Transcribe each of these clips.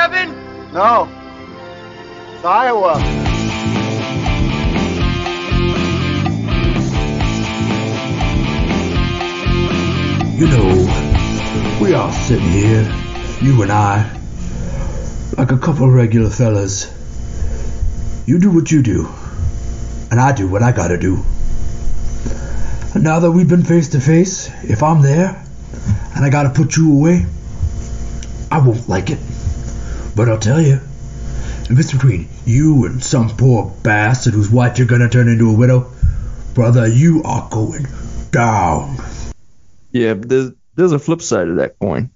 Kevin? No. It's Iowa. You know, we are sitting here, you and I, like a couple of regular fellas. You do what you do, and I do what I gotta do. And now that we've been face to face, if I'm there, and I gotta put you away, I won't like it. But I'll tell you, if it's between you and some poor bastard whose wife you're gonna turn into a widow, brother, you are going down. Yeah, but there's a flip side of that coin.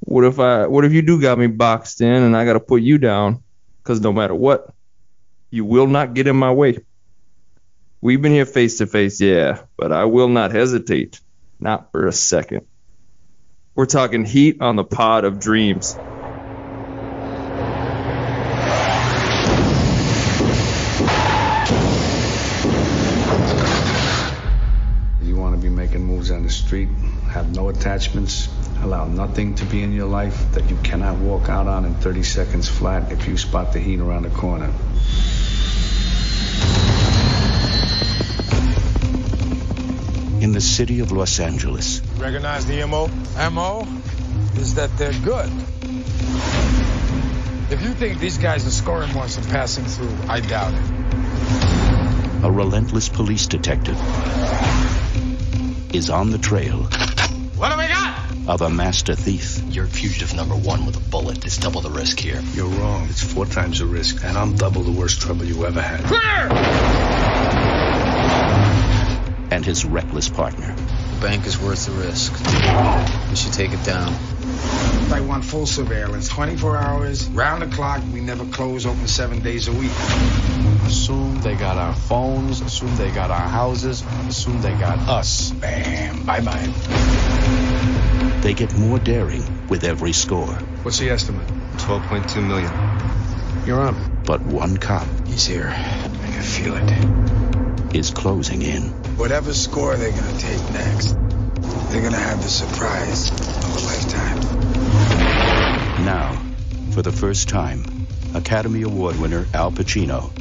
What if you do got me boxed in and I got to put you down? Because no matter what, you will not get in my way. We've been here face to face, yeah, but I will not hesitate. Not for a second. We're talking heat on the Pod of Dreams. Making moves on the street, have no attachments, allow nothing to be in your life that you cannot walk out on in 30 seconds flat if you spot the heat around the corner. In the city of Los Angeles. Recognize the MO? MO is that they're good. If you think these guys are scoring once and passing through, I doubt it. A relentless police detective is on the trail. What do we got? Of a master thief. You're fugitive number one with a bullet. It's double the risk here. You're wrong. It's 4 times the risk, and I'm double the worst trouble you ever had. Clear! And his reckless partner. The bank is worth the risk. We should take it down. I want full surveillance, 24 hours, round the clock. We never close, open 7 days a week. Assume they got our phones, assume they got our houses, assume they got us. Bam, bye-bye. They get more daring with every score. What's the estimate? 12.2 million. You're on. But one cop He's here. I can feel it. is closing in. Whatever score they're gonna take next, they're gonna have the surprise of a lifetime. Now, for the first time, Academy Award winner Al Pacino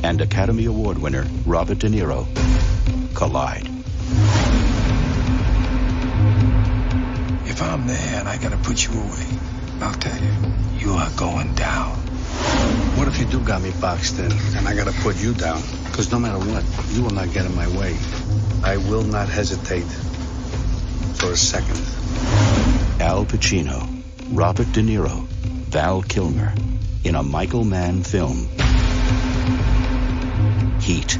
and Academy Award winner Robert De Niro collide. If I'm there and I gotta put you away, I'll tell you, you are going down. What if you do got me boxed in, and I gotta put you down? Because no matter what, you will not get in my way. I will not hesitate for a second. Al Pacino, Robert De Niro, Val Kilmer in a Michael Mann film. Heat.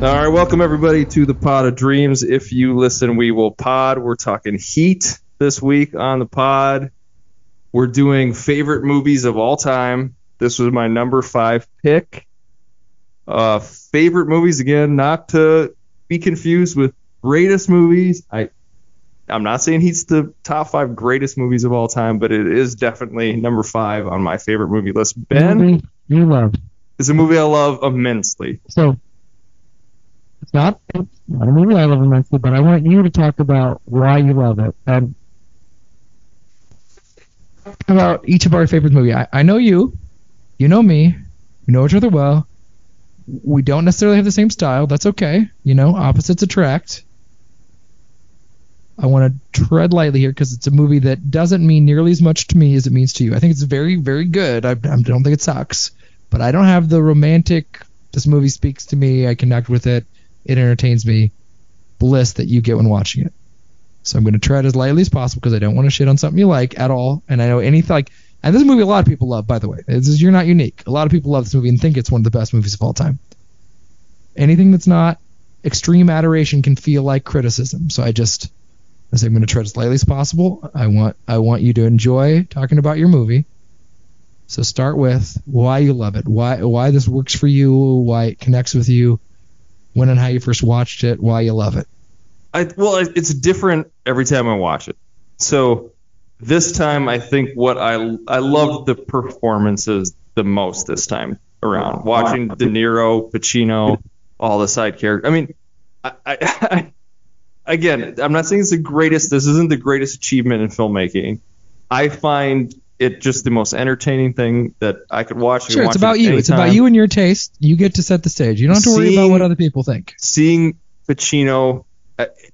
All right, welcome everybody to the Pod of Dreams. If you listen, we will pod. We're talking Heat this week on the pod. We're doing favorite movies of all time. This was my number 5 pick. Favorite movies, again, not to be confused with greatest movies. I'm not saying Heat's the top 5 greatest movies of all time, but it is definitely number 5 on my favorite movie list. Ben, you love. It's a movie I love immensely. So it's not a movie I love immensely, but I want you to talk about why you love it and about each of our favorite movies. I know you know me, we know each other well. We don't necessarily have the same style. That's okay. You know, opposites attract. I want to tread lightly here because it's a movie that doesn't mean nearly as much to me as it means to you. I think it's very, very good. I don't think it sucks. But I don't have the romantic, this movie speaks to me, I connect with it, it entertains me, bliss that you get when watching it. So I'm going to tread as lightly as possible because I don't want to shit on something you like at all. And I know anything like, and this movie a lot of people love, by the way. You're not unique. A lot of people love this movie and think it's one of the best movies of all time. Anything that's not extreme adoration can feel like criticism. So I'm going to tread as lightly as possible. I want you to enjoy talking about your movie. So start with why you love it, why this works for you, why it connects with you, when and how you first watched it, why you love it. It's different every time I watch it. So this time, I think what I loved the performances the most this time around. Watching De Niro, Pacino, all the side characters. I mean, again, I'm not saying it's the greatest. This isn't the greatest achievement in filmmaking. I find it just the most entertaining thing that I could watch. Sure, it's about you. It's about you and your taste. You get to set the stage. You don't have to worry about what other people think. Seeing Pacino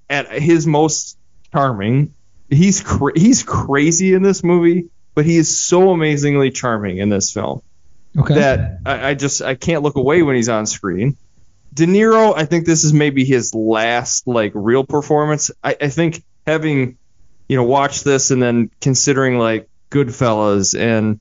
at his most charming, he's crazy in this movie, but he is so amazingly charming in this film that I can't look away when he's on screen. De Niro, I think this is maybe his last like real performance. I think having watched this and then considering like Goodfellas and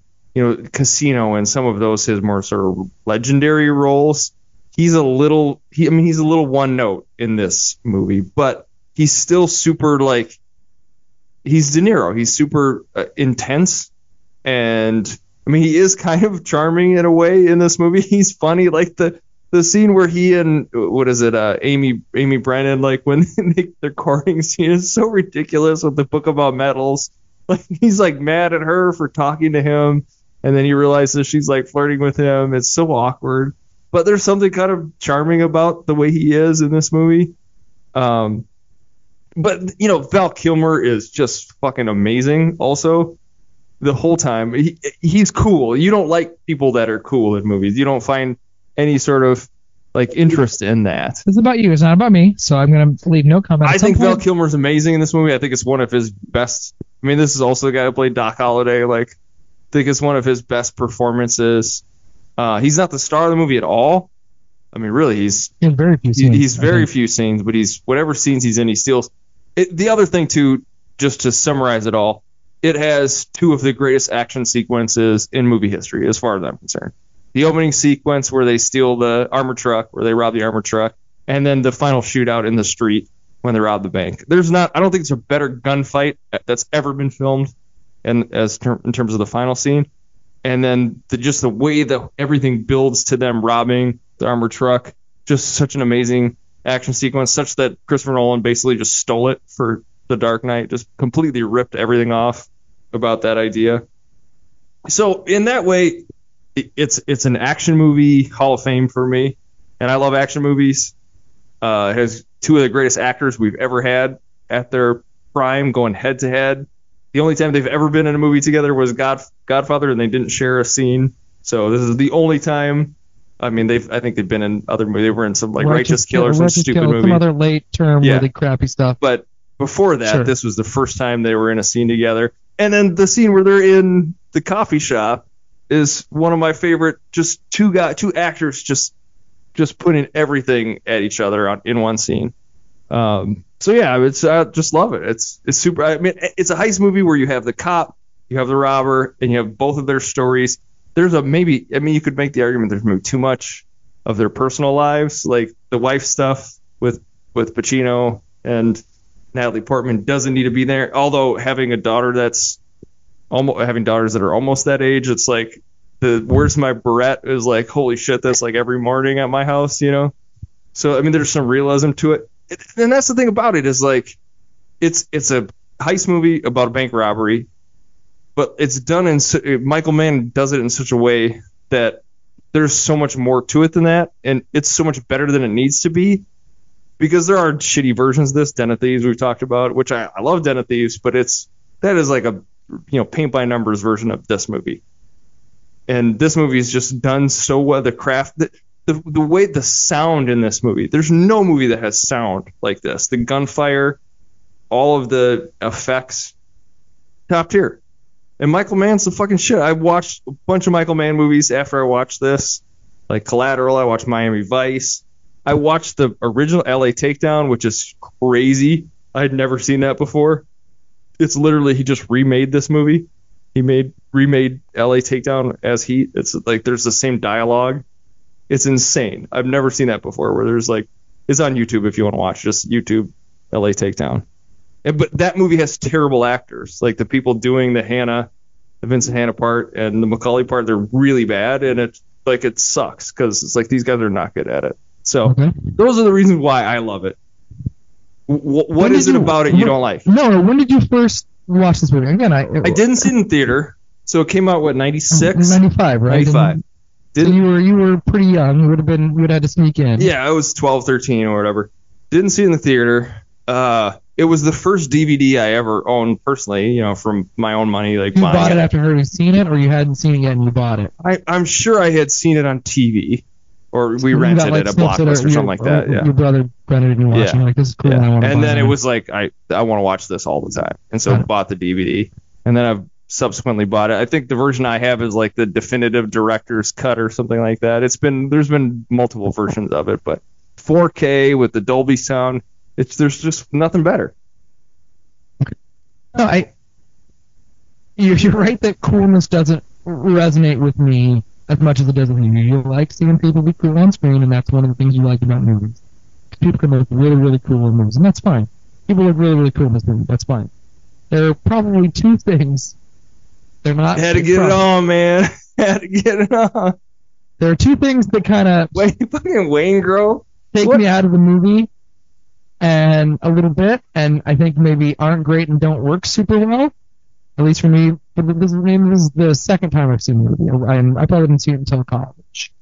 Casino and some of those his more sort of legendary roles, he's a little one note in this movie, but he's still super like he's De Niro. He's super intense, and I mean he is kind of charming in a way in this movie. He's funny, like the scene where he and Amy Brennan, like when their courting scene is so ridiculous with the book about medals. Like he's like mad at her for talking to him, and then he realizes she's like flirting with him. It's so awkward, but there's something kind of charming about the way he is in this movie. But Val Kilmer is just fucking amazing. Also, the whole time he's cool. You don't like people that are cool in movies. You don't find any sort of like interest in that. It's about you. It's not about me. So I'm gonna leave no comment. I think Val Kilmer's amazing in this movie. I think it's one of his best. I mean, this is also the guy who played Doc Holliday. Like, I think it's one of his best performances. He's not the star of the movie at all. I mean, really, he's very few scenes. He's very few scenes, but he's whatever scenes he's in, he steals. The other thing too, just to summarize it all, it has two of the greatest action sequences in movie history, as far as I'm concerned. The opening sequence where they steal the armored truck, where they rob the armored truck, and then the final shootout in the street when they rob the bank. I don't think it's a better gunfight that's ever been filmed, in terms of the final scene. And then just the way that everything builds to them robbing the armored truck, just such an amazing action sequence, such that Christopher Nolan basically just stole it for The Dark Knight, just completely ripped everything about that idea. So in that way, it's an action movie Hall of Fame for me, and I love action movies. It has two of the greatest actors we've ever had at their prime going head to head. The only time they've ever been in a movie together was Godfather, and they didn't share a scene. So this is the only time. I mean, I think they've been in other movies. They were in some like Righteous Kill or some stupid movie. Some other late term really crappy stuff. But before that, This was the first time they were in a scene together. And then the scene where they're in the coffee shop is one of my favorite. Just two actors just putting everything at each other in one scene. So yeah, I just love it. It's super. I mean, it's a heist movie where you have the cop, you have the robber, and you have both of their stories. There's you could make the argument there's maybe too much of their personal lives, like the wife stuff with Pacino and Natalie Portman doesn't need to be there. Although having daughters that are almost that age, it's like where's my barrette is like, holy shit, that's like every morning at my house, So I mean, there's some realism to it, and that's the thing about it is like, it's a heist movie about a bank robbery, but it's done Michael Mann does it in such a way that there's so much more to it than that, and it's so much better than it needs to be, because there are shitty versions of this. Den of Thieves we've talked about, which I love Den of Thieves, but that is like a paint by numbers version of this movie. And this movie is just done so well. The craft, the way the sound in this movie, there's no movie that has sound like this. The gunfire, all of the effects, top tier. And Michael Mann's the fucking shit. I watched a bunch of Michael Mann movies after I watched this, like Collateral. I watched Miami Vice. I watched the original LA Takedown, which is crazy. I had never seen that before. It's literally, he just remade this movie. He remade LA Takedown as Heat. It's like there's the same dialogue. It's insane. I've never seen that before, where there's like, it's on YouTube if you want to watch, just YouTube LA Takedown. But that movie has terrible actors. Like the people doing the Vincent Hanna part and the Macaulay part, they're really bad, and it sucks because it's like these guys are not good at it. So those are the reasons why I love it. What is it about it you don't like? No, when did you first watch this movie? Again, I didn't see it in theater, so it came out 96? 95, right? 95. So you were pretty young. You would have had to sneak in. Yeah, I was 12, 13 or whatever. Didn't see it in the theater. It was the first DVD I ever owned personally, from my own money. Like you bought it after having seen it, or you hadn't seen it yet and you bought it? I'm sure I had seen it on TV, or we rented it at Blockbuster or something like that. Yeah. Your brother rented it and you watched it. Like, this is cool. Yeah. I want to and buy then it was like, I want to watch this all the time, and so I bought the DVD, and then I've subsequently bought it. I think the version I have is like the definitive director's cut or something like that. There's been multiple versions of it, but 4K with the Dolby sound, there's just nothing better. No, you're right that coolness doesn't resonate with me as much as it does with you. You like seeing people be cool on screen, and that's one of the things you like about movies. People can look really, really cool in movies, and that's fine. People look really, really cool in this movie. That's fine. There are probably two things. They're not. Had to get it on, man. Had to get it on. There are two things that kind of fucking Wayne Grove take me out of the movie, and a little bit, and I think maybe aren't great and don't work super well. At least for me. But this is the second time I've seen the movie, and I probably didn't see it until college.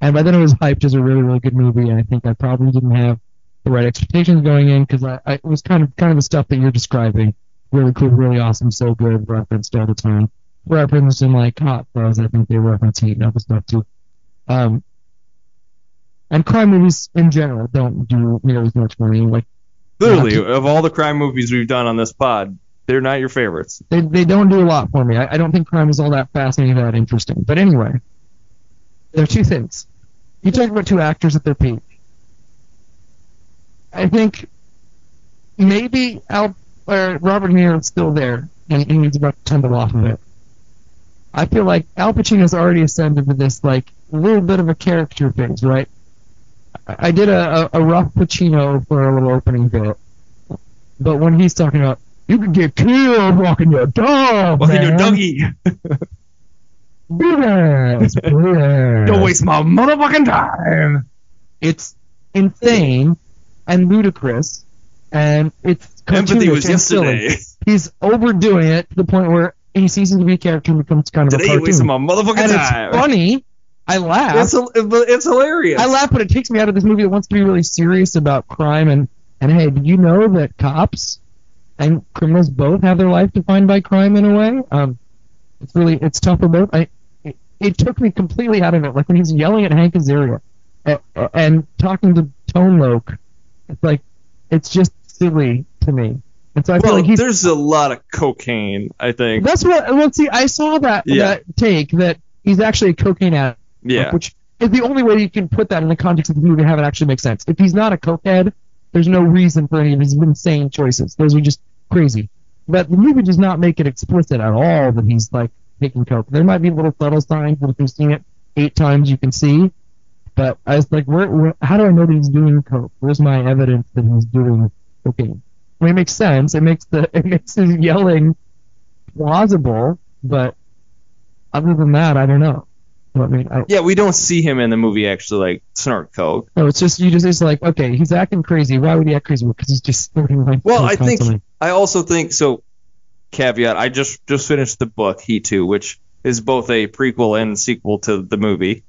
And by then it was hyped as a really, really good movie, and I think I probably didn't have the right expectations going in, because it was kind of the stuff that you're describing. Really cool, really awesome, so good, referenced all the time. Referenced in like Hot Fuzz, I think they reference Heat and other stuff too. And crime movies in general don't do nearly as much for me. Like, literally, of all the crime movies we've done on this pod, they're not your favorites. They don't do a lot for me. I don't think crime is all that fascinating, that interesting. But anyway, there are two things. You talk about two actors at their peak. I think maybe Robert De Niro is still there, and he's about to tumble off of it. I feel like Al Pacino's already ascended to this like little bit of a character phase, right? I did a rough Pacino for a little opening bit, but when he's talking about, you could get killed walking your dog, walking your doggy. Don't waste my motherfucking time. It's insane and ludicrous, and it's empathy was yesterday. He's overdoing it to the point where he ceases to be a character and becomes kind of today a cartoon. Wasting my motherfucking and time. It's funny. I laugh. It's hilarious. I laugh, but it takes me out of this movie that wants to be really serious about crime. And hey, did you know that cops and criminals both have their life defined by crime in a way? It's tough for both. It took me completely out of it. Like when he's yelling at Hank Azaria and talking to Tone Loc, it's like, it's just silly to me. And so I feel like there's a lot of cocaine, I think. That's what. Well, see, I saw that take that he's actually a cocaine addict. Yeah. Which is the only way you can put that in the context of the movie and have it actually make sense. If he's not a cokehead, there's no reason for any of his insane choices. Those are just crazy. But the movie does not make it explicit at all that he's like taking coke. There might be little subtle signs that if you've seen it 8 times you can see. But I was like, how do I know that he's doing coke? Where's my evidence that he's doing cocaine? I mean, it makes sense. It makes his yelling plausible, but other than that, I don't know. I mean, we don't see him in the movie actually like snort coke. No, it's just it's like, okay, he's acting crazy. Why would he act crazy? Because he's just snorting like. Well, constantly. I also think so. Caveat: I just finished the book Heat 2, which is both a prequel and sequel to the movie,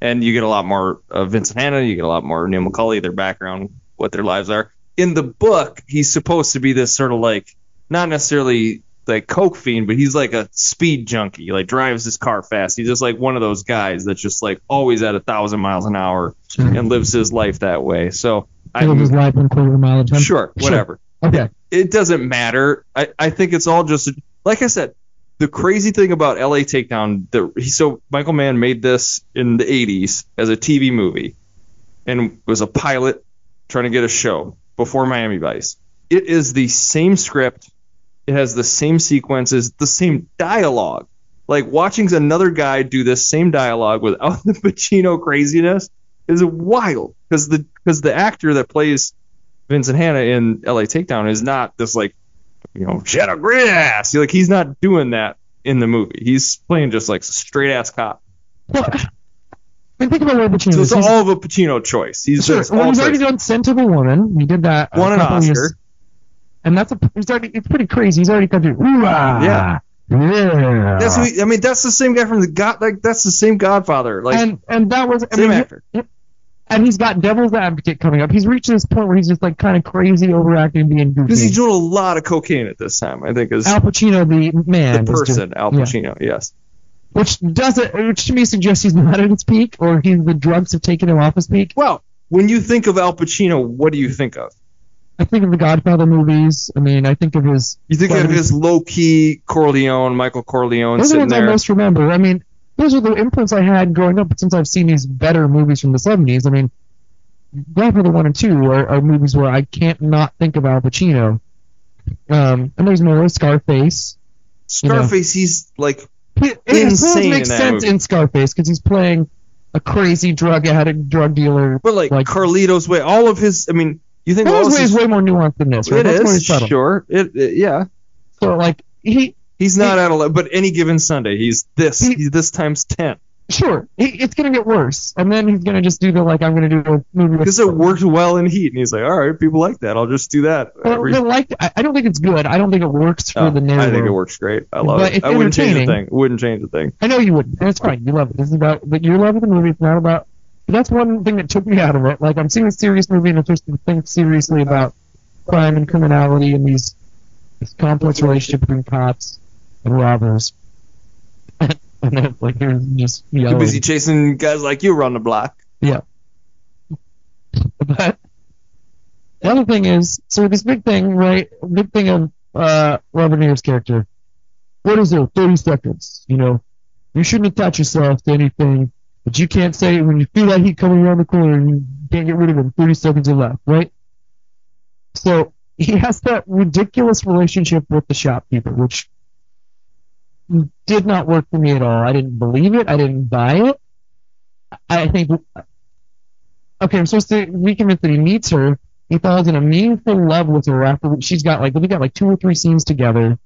and you get a lot more of Vincent Hanna, you get a lot more Neil McCauley, their background, what their lives are. In the book, he's supposed to be this sort of like, not necessarily like coke fiend, but he's like a speed junkie, like drives his car fast. He's just like one of those guys that's just like always at 1,000 miles an hour and lives his life that way. So his life in quarter mile a time. Sure, whatever. Okay. It doesn't matter. I think it's all just, like I said, the crazy thing about LA Takedown, so Michael Mann made this in the 80s as a TV movie and was a pilot trying to get a show before Miami Vice. It is the same script. It has the same sequences, the same dialogue. Like watching another guy do this same dialogue without the Pacino craziness is wild. Because the actor that plays Vincent Hanna in LA Takedown is not this like, shadow grit ass. Like he's not doing that in the movie. He's playing just like a straight ass cop. Well, I mean, think about what Pacino is. So it's all of a Pacino choice. He's already done Scent of a Woman. He did that. Won an Oscar. And it's pretty crazy. He's already come to yeah. That's the same guy from that's the same Godfather. Like, and that was same actor. And he's got Devil's Advocate coming up. He's reached this point where he's just like kind of crazy, overacting, being goofy. Because he's doing a lot of cocaine at this time, I think. Is Al Pacino, the man. the person, Al Pacino, yes. Which to me suggests he's not at his peak, or the drugs have taken him off his peak. Well, when you think of Al Pacino, what do you think of? I think of the Godfather movies. I mean, I think of his... You think of his low-key Corleone, Michael Corleone those sitting there. Those are the ones I most remember. I mean, those are the imprints I had growing up since I've seen these better movies from the 70s. I mean, Godfather 1 and 2 are movies where I can't not think of Al Pacino. And there's more. Scarface. Scarface, he's like it insane makes in that sense movie. in Scarface because he's playing a crazy drug addict, drug dealer. But like Carlito's Way, all of his, I mean, you think Carlito's Way is way more nuanced than this, right? It That's is, sure. Yeah. So like he's not at 11, but any given Sunday, he's this times 10. Sure, it's gonna get worse, and then he's gonna just do the I'm gonna do a movie because it worked well in Heat, and he's like, all right, people like that, I'll just do that. I don't think it's good. I don't think it works for the narrative. I think it works great. I love it. I wouldn't change a thing. I know you wouldn't, and it's fine. You love it. This is about, but your love of the movie. It's not about. But that's one thing that took me out of it. Like I'm seeing a serious movie, and I'm supposed to think seriously about crime and criminality and this complex relationship between cops and robbers. And then, you're just yelling. You're busy chasing guys like you around the block. Yeah. But the other thing is, so this big thing, right? Big thing of Robert De Niro's character. What is it? 30 seconds. You shouldn't attach yourself to anything, but you can't say when you feel that heat coming around the corner and you can't get rid of him. 30 seconds are left, right? So he has that ridiculous relationship with the shopkeeper, which did not work for me at all. I didn't believe it. I didn't buy it. I think, okay, I'm supposed to be convinced that he meets her. He falls in a meaningful love with her after we got 2 or 3 scenes together.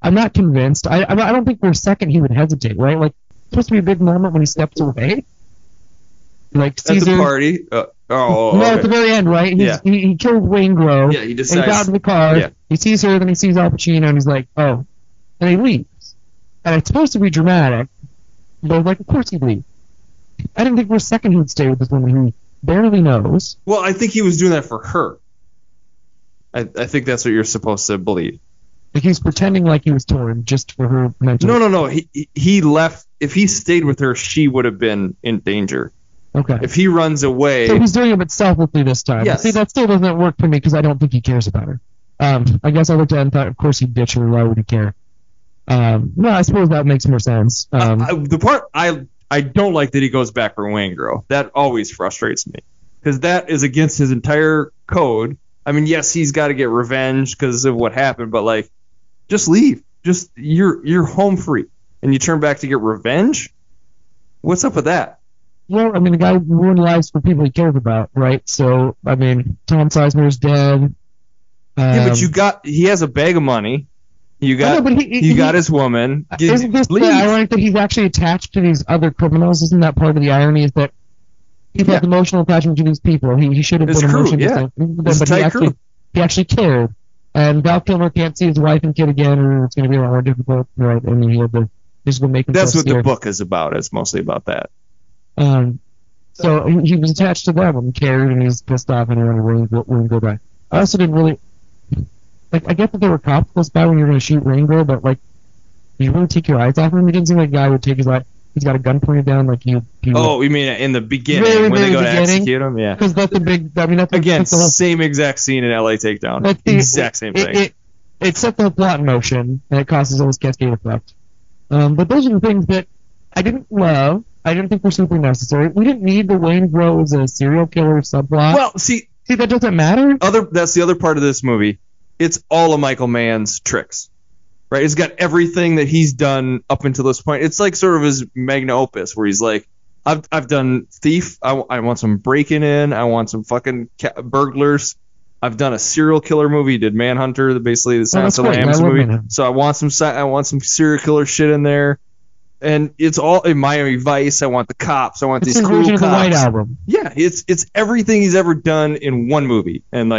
I'm not convinced. I don't think for a second he would hesitate, right? Like, it's supposed to be a big moment when he steps away. Like Caesar. At the party. No, at the very end, right? He killed Waingro. Yeah, he decides. And he got out of the car. Yeah. He sees her, then he sees Al Pacino, and he's like, oh. And he leaves. And it's supposed to be dramatic, but of course he'd leave. I didn't think for a second he would stay with this woman who he barely knows. Well, I think he was doing that for her. I think that's what you're supposed to believe. Like he was pretending like he was torn just for her mental. No. He left. If he stayed with her, she would have been in danger. Okay. If he runs away. So he's doing it but selflessly this time. Yes. See, that still doesn't work for me because I don't think he cares about her. I guess I looked at it and thought, of course he'd ditch her. Why would he care? No, I suppose that makes more sense. The part I don't like that he goes back for Waingro. That always frustrates me because that is against his entire code. I mean, yes, he's got to get revenge because of what happened, but just leave. Just you're home free, and you turn back to get revenge. What's up with that? Well, I mean, the guy ruined lives for people he cares about, right? So, I mean, Tom Sizemore's dead. Yeah, but he has a bag of money. You got his woman. Isn't this the ironic that he's actually attached to these other criminals? Isn't that part of the irony? Is that he has emotional attachment to these people? He should have been emotional, but he actually cared. And Val Kilmer can't see his wife and kid again, or it's going to be a lot more difficult. Right? I mean, he's going to make. That's what the book is about. It's mostly about that. So he was attached to them and cared, and he's pissed off, and he wouldn't go back. I also didn't really. I get that there were cops close by when you were going to shoot Waingro, but you really take your eyes off him? He didn't seem like a guy who would take his eye. He's got a gun pointed down like you. Oh, you mean in the beginning when they go to execute him? Yeah. Because that's a big. I mean, that's again same exact scene in LA Takedown. Exact same thing. It set the plot in motion, and it causes all this cascade effect. But those are the things that I didn't love. I didn't think were super necessary. We didn't need the Waingro as a serial killer subplot. Well, see that doesn't matter. That's the other part of this movie. It's all of Michael Mann's tricks, right? It's got everything that he's done up until this point. It's like sort of his magnum opus, where he's like, I've done thief. I want some breaking in. I want some fucking burglars. I've done a serial killer movie. He did Manhunter, basically the Silence of the Lambs movie. So I want some serial killer shit in there. And it's all in Miami Vice. I want the cops. I want these cool cops. The White Album. Yeah, it's everything he's ever done in one movie, and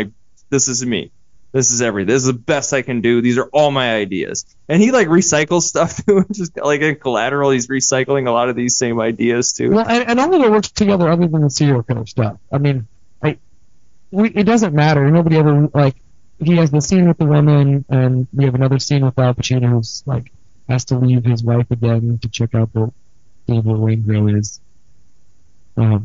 this is me. This is everything. This is the best I can do. These are all my ideas. And he like recycles stuff too. Just like in Collateral, he's recycling a lot of these same ideas too. Well, and all of it works together other than the serial killer stuff. I mean, it doesn't matter. Nobody ever, like, he has the scene with the woman, and we have another scene with Al Pacino who's, like, has to leave his wife again to check out the David Waingro is. Yeah,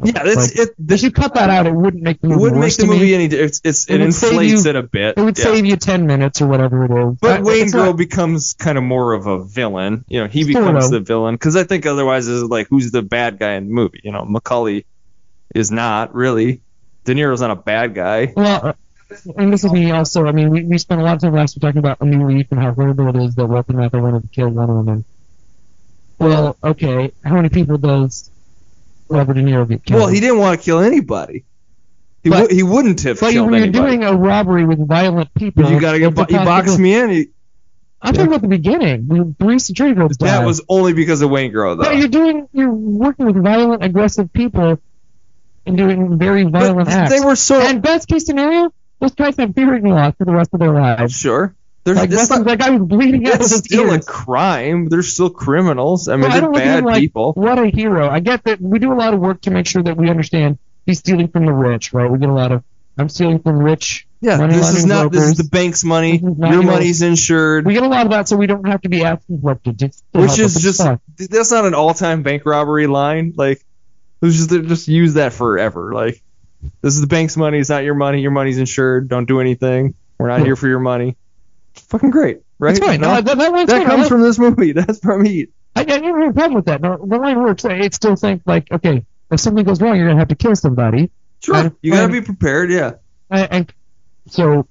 if you cut that out, it wouldn't make the movie. It wouldn't worse make the to me. movie any. It inflates it a bit. It would save you 10 minutes or whatever it is. But Waingro becomes kind of more of a villain. You know, he becomes the villain because I think otherwise it's like who's the bad guy in the movie? You know, Macaulay is not really. De Niro's not a bad guy. Well, and this is me also. I mean, we spent a lot of time last week talking about A New Leaf and how horrible it is that Weapon Master wanted to kill one woman. Well, okay, how many people does Robert De Niro get killed? Well, he didn't want to kill anybody. He wouldn't have killed anybody. But when you're doing a robbery with violent people, but you gotta get. You boxed me in. I'm talking about the beginning. When 3 security guards died. That was only because of Waingro, though. But you're working with violent, aggressive people and doing very violent acts. They were and best case scenario, those guys have hearing loss for the rest of their lives. Sure. That guy was bleeding out of his ears. It's still a crime. They're still criminals. I mean, they're bad people. What a hero. I get that we do a lot of work to make sure that we understand he's stealing from the rich, right? We get a lot of, I'm stealing from rich. Yeah, this is the bank's money. Your money's insured. We get a lot of that so we don't have to be asked conflicted. Which is just, that's not an all-time bank robbery line. Like, just use that forever. Like, this is the bank's money. It's not your money. Your money's insured. Don't do anything. We're not here for your money. It's fucking great, right? That's fine. No? That comes from this movie. That's from Heat. I never have a problem with that. No, the line works. I still think, like, okay, if something goes wrong, you're going to have to kill somebody. Sure. You got to be prepared, yeah. And so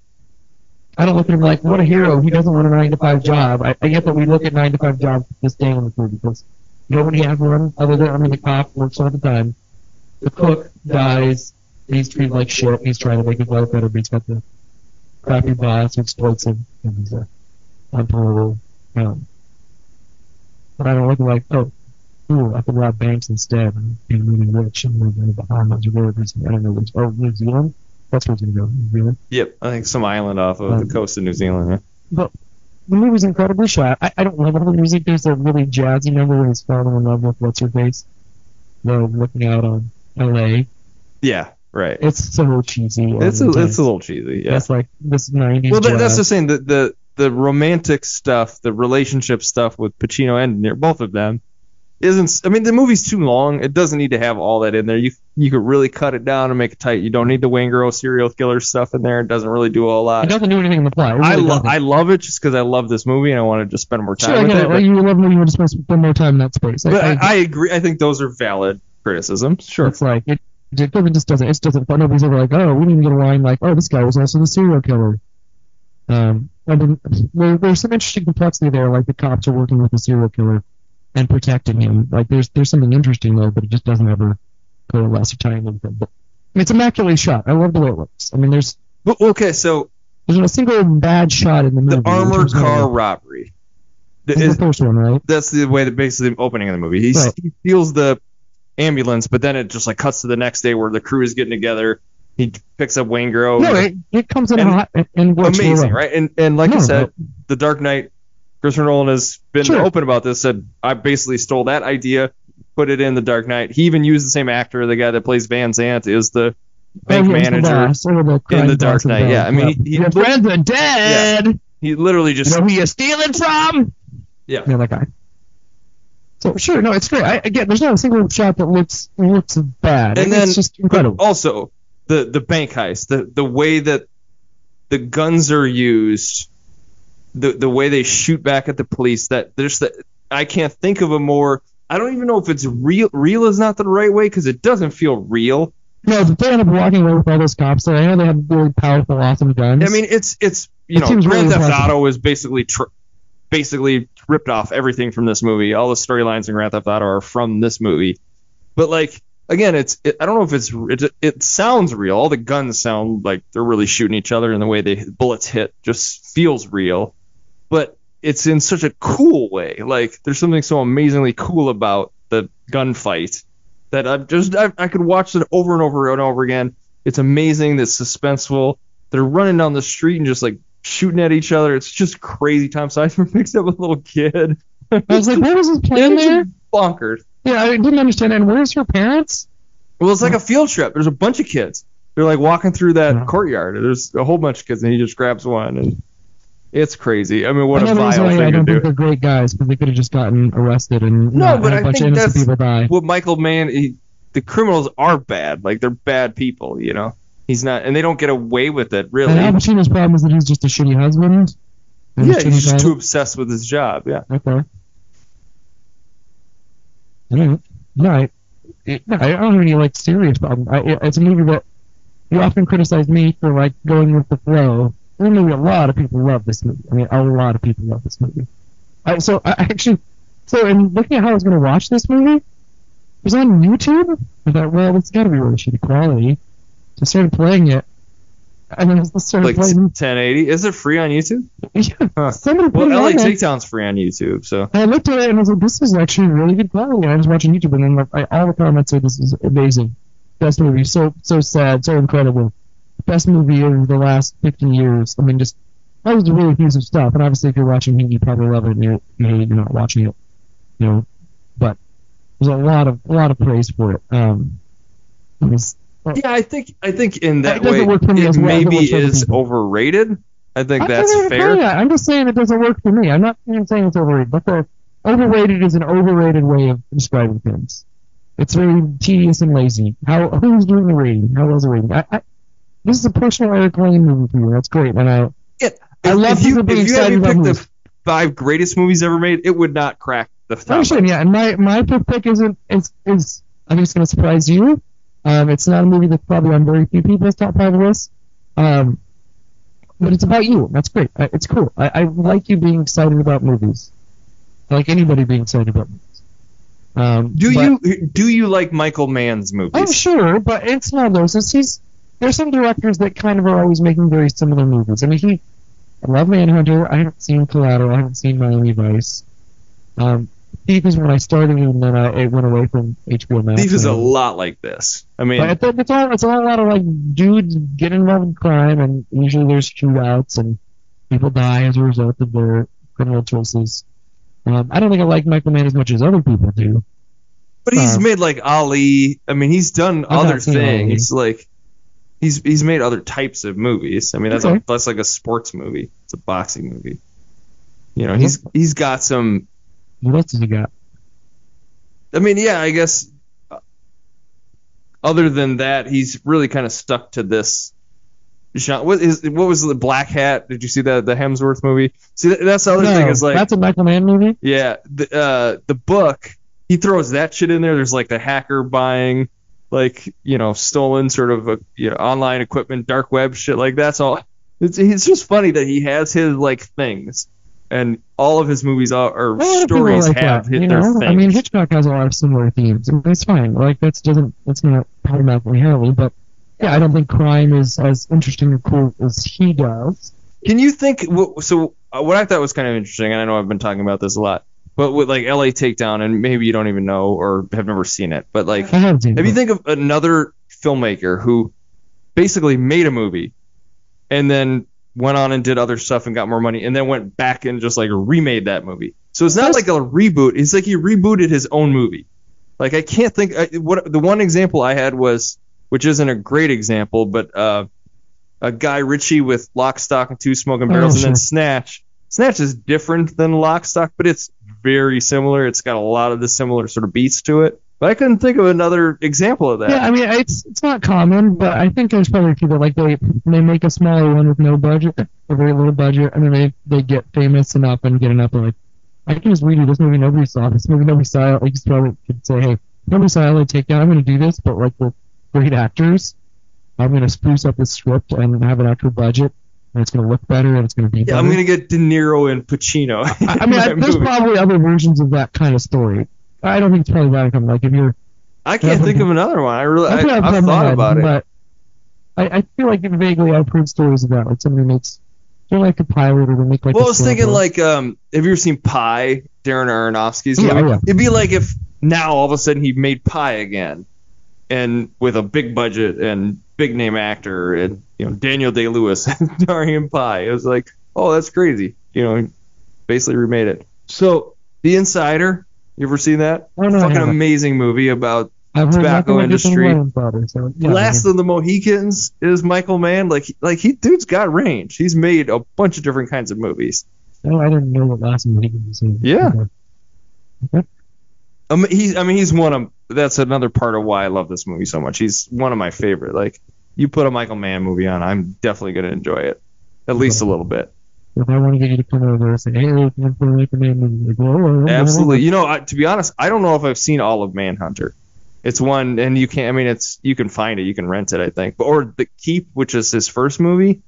I don't look at him like, what a hero. He doesn't want a 9-to-5 job. I get that we look at 9-to-5 jobs this day in the movie because nobody has one other than, the cop works all the time. The cook dies. He's treated like shit. He's trying to make his life better, but he's got the crappy boss who exploits him. And he's untolerable. But I don't look like, I could rob banks instead and be really rich and live in the Bahamas or wherever. I don't know which. Oh, New Zealand? That's where it's going to go. New Zealand? Yep. I think some island off of the coast of New Zealand. Yeah. But the movie's incredibly shot. I don't love all the music. There's a really jazzy number where he's falling in love with what's-her-face. They're looking out on L.A. Yeah, right. It's so cheesy. It's a little cheesy, yeah. That's like this 90s Well, jazz. that's the same. The romantic stuff, the relationship stuff with Pacino and De Niro, both of them, isn't. I mean, the movie's too long. It doesn't need to have all that in there. You could really cut it down and make it tight. You don't need the Waingro serial killer stuff in there. It doesn't really do a lot. It doesn't do anything in the plot. I love it just because I love this movie and I want to just spend more time with it. Sure, you love it. You want to spend more time in that space. I agree. I think those are valid criticisms. Sure. It's like it just doesn't. It doesn't. Nobody's ever like, oh, we didn't get a line like, oh, this guy was also the serial killer. I mean, there's some interesting complexity there. Like the cops are working with the serial killer and protecting him. Like there's something interesting there, but it just doesn't ever coalesce or tie in with him. But I mean, it's immaculately shot. I love the way it looks. I mean, there's not a single bad shot in the movie. The armored car robbery. Is the first one, right? That's the way that basically the opening of the movie. He steals the ambulance, but then it just like cuts to the next day where the crew is getting together. He picks up Waingro. No, it comes in hot and works amazing, right? And like I said, The Dark Knight, Christopher Nolan has been open about this. Said I basically stole that idea, put it in The Dark Knight. He even used the same actor. The guy that plays Van Zandt is the bank manager in The Dark Knight. Yeah, I mean, your friends are dead. Yeah, he literally just. You know who you're stealing from? Yeah, that guy. So sure, no, it's great. Again, there's not a single shot that looks bad. And then it's just incredible. Also, the bank heist, the way that the guns are used, the way they shoot back at the police, I can't think of a more. I don't even know if it's real. Real is not the right way because it doesn't feel real. No, but they end up walking away with all those cops. So I know they have really powerful, awesome guns. I mean, it's Grand Theft Auto is basically ripped off everything from this movie. All the storylines in Grand Theft Auto are from this movie. But like again, I don't know if it sounds real. All the guns sound like they're really shooting each other, and the way the bullets hit just feels real. But it's in such a cool way. Like there's something so amazingly cool about the gunfight that I could watch it over and over and over again. It's amazing. It's suspenseful. they're running down the street and just like shooting at each other. It's just crazy. Tom Sizemore picks up a little kid. I was like, what was his plan there? Bonkers. Yeah, I didn't understand. And where's her parents? Well, it's like a field trip. There's a bunch of kids. They're like walking through that courtyard. There's a whole bunch of kids, and he just grabs one, and it's crazy. I mean, what a vile thing I don't to think do. they're great guys, because they could have just gotten arrested and No, but a I bunch of think innocent that's people die. what Michael Mann. The criminals are bad. Like, they're bad people. You know, he's not, and they don't get away with it really. And Al Pacino's problem is that he's just a shitty husband. And Yeah, a shitty he's just father. too obsessed with his job. Yeah. Okay. I don't have any like serious problem. It's a movie that you often criticize me for like going with the flow. Maybe a lot of people love this movie. I mean, a lot of people love this movie. So in looking at how I was going to watch this movie, it was on YouTube. I thought, well, it's got to be really shitty quality. So I started playing it, and then I started Like playing. 1080. Is it free on YouTube? Yeah, Huh. somebody put Well, it LA on there. Takedown's free on YouTube, so. And I looked at it and I was like, this is actually really good quality. And I was watching YouTube, and then all the comments say this is amazing. Best movie. So sad, so incredible. Best movie of the last 15 years. I mean, just, that was really effusive stuff. And obviously, if you're watching it, you probably love it, and you hate it, you're not watching it. You know, but there's a lot of praise for it. It was, Yeah, I think in that It doesn't way, work for me it as well as it maybe works for other is people. overrated. I think I'm that's not fair. saying that. I'm just saying it doesn't work for me. I'm not even saying it's overrated. But overrated is an overrated way of describing things. It's very tedious and lazy. Who's doing the rating? How was the rating? This is a personal Eric Lane movie for you. That's great. And I love If you people being had excited me about pick movies. the 5 greatest movies ever made, it would not crack the I top. understand, yeah. And my fifth pick is I think it's going to surprise you. It's not a movie that's probably on very few people's top 5 lists. But it's about you. That's great. It's cool. I like you being excited about movies. I like anybody being excited about movies. Do you like Michael Mann's movies? I'm sure, but it's not those. There's some directors that kind of are always making very similar movies. I mean, I love Manhunter. I haven't seen Collateral. I haven't seen Miami Vice. Thief is when I started, and then it went away from HBO Max. Thief is a lot like this. I mean, But it's all a lot of like dudes getting involved in crime, and usually there's shootouts, and people die as a result of their criminal choices. I don't think I like Michael Mann as much as other people do. but he's made like Ali. I mean, he's done I've not other seen things. Like he's made other types of movies. I mean, that's Okay. that's like a sports movie. It's a boxing movie. You know, he's got some. What else has he got? I mean, yeah, I guess. Other than that, he's really kind of stuck to this. What was the Black Hat? Did you see the Hemsworth movie? See, that's the other thing is like that's a Michael Mann movie. yeah, the book he throws that shit in there. There's like the hacker buying like stolen sort of online equipment, dark web shit like that's all. It's just funny that he has his like things. And all of his movies or stories like have that, hit their thing. I mean, Hitchcock has a lot of similar themes. I mean, it's fine. Like that's not problematically heavy, but yeah, I don't think crime is as interesting or cool as he does. Can you think? So what I thought was kind of interesting, and I know I've been talking about this a lot, but with like LA Takedown, and maybe you don't even know or have never seen it, but like, I haven't seen it. if you think of another filmmaker who basically made a movie and then went on and did other stuff and got more money and then went back and just like remade that movie. So it's not like a reboot. It's like he rebooted his own movie. Like I can't think what the one example I had was, which isn't a great example, but a Guy Ritchie with Lock, Stock, and Two Smoking Barrels, and then Snatch. Snatch is different than Lock, Stock, but it's very similar. It's got a lot of the similar sort of beats to it. But I couldn't think of another example of that. Yeah, I mean, it's not common, but I think there's probably people like they make a smaller one with no budget, a very little budget, and then they get famous enough and get enough. And like, I can just redo this movie nobody saw. This movie nobody saw. Like, you probably could say, hey, nobody saw LA Takedown. I'm going to do this, but like with great actors. I'm going to spruce up the script and have an actual budget, and it's going to look better and it's going to be better. I'm going to get De Niro and Pacino. I mean, there's probably other versions of that kind of story. I don't think it's probably radical. Like if you're, I can't think of another one. I've thought about it. But I feel like vaguely I've heard stories about like somebody makes, they're like a pilot or they make like. Well, I was thinking like, have you ever seen Pi? Darren Aronofsky's movie. Yeah. It'd be like if now all of a sudden he made Pi again, and with a big budget and big name actor, and Daniel Day-Lewis and Darian Pie. It was like, oh, that's crazy. He basically remade it. So, The Insider, you ever seen that? Oh, no, fucking amazing movie about tobacco industry. Last of the Mohicans is Michael Mann. Dude's got range. He's made a bunch of different kinds of movies. Oh, I didn't know what Last of the Mohicans was. Yeah. Okay. He's one of. That's another part of why I love this movie so much. He's one of my favorite. Like, you put a Michael Mann movie on, I'm definitely gonna enjoy it, at least a little bit. If I want to get you to come over and say, hey, look, I'm going to make a Mann movie. Absolutely. To be honest, I don't know if I've seen all of Manhunter. It's one, and you can't. You can find it, you can rent it, I think. Or The Keep, which is his first movie.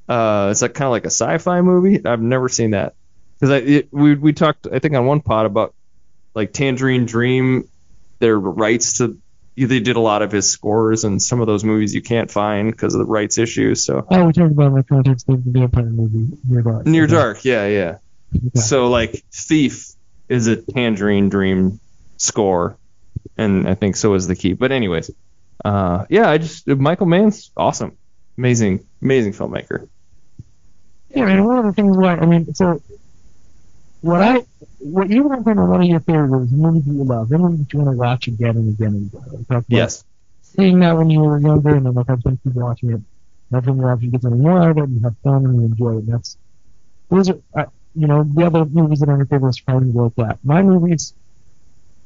It's like kind of like a sci-fi movie. I've never seen that because we talked, I think, on one pod about like Tangerine Dream. Their rights to, they did a lot of his scores, and some of those movies you can't find because of the rights issues. So. Oh, we talked about my context of the vampire movie Near Dark. Near Dark, yeah. Okay. So like Thief is a Tangerine Dream score, and I think so is The Keep. But anyways, Michael Mann's awesome, amazing filmmaker. Yeah, and one of the things what you want from one of your favorite movies, movies you love, the movies that you want to watch again and again and again. Yes. Seeing that when you were younger, and then I've been keep watching it. That's when you're watching, get something more out of it, and you have fun and you enjoy it. Those are, the other movies that are on your favorite list probably go like that. My movies,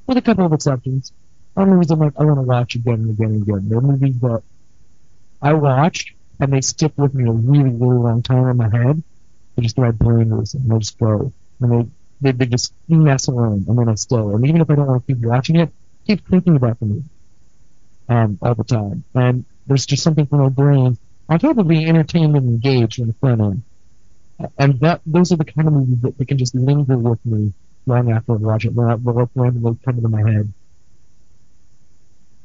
with a couple of exceptions, are movies that I want to watch again and again and again. They're movies that I watched, and they stick with me a really, really long time in my head. They just my brain is, and they just go. And they just mess around, and then I still. And even if I don't want to keep watching it, I keep thinking about the movie all the time. And there's just something for my brain, on top of being entertained and engaged in the front end. And those are the kind of movies that can just linger with me long after I watch it. They'll randomly come into my head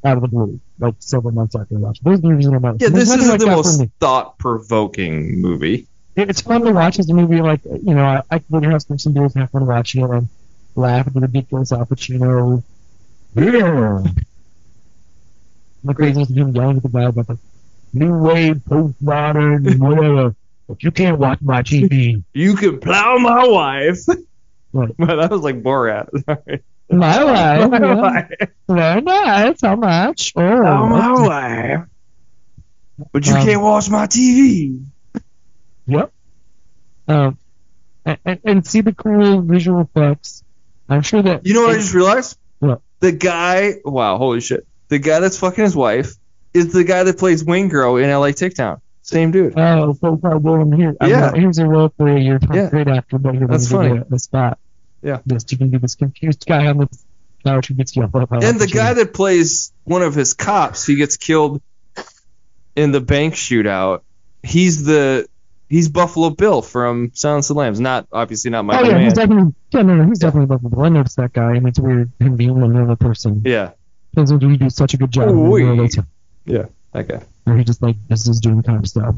out of the blue, like several months after I watch it. Those movies are about. Yeah, this isn't the most thought-provoking movie. It's fun to watch as a movie, I could go to your house for some beers and have fun watching it and laugh at the ridiculous Al Pacino. Yeah. The craziness of him yelling at the guy about the new wave, postmodern, whatever. But you can't watch my TV. You can plow my wife. Right. Well, that was like Borat. Sorry. My wife. Very nice. How much? Oh, my wife. But you can't watch my TV. Yep. And see the cool visual effects. I'm sure that. You know what I just realized? What? The guy. Wow, holy shit. The guy that's fucking his wife is the guy that plays Wingro in LA Takedown. Same dude. Oh, so William here. Yeah. Here's a role for you. You're a great actor, but you're that's funny. The spot. Yeah. Just you can be this confused guy on the couch who gets you up. And the guy that plays one of his cops, he gets killed in the bank shootout. He's Buffalo Bill from Silence of the Lambs. Obviously not Michael Mann. He's definitely Buffalo Bill. I noticed that guy, and it's weird him being a normal person. Yeah. Because he do such a good job. Yeah, that guy. Or he just this is doing kind of stuff.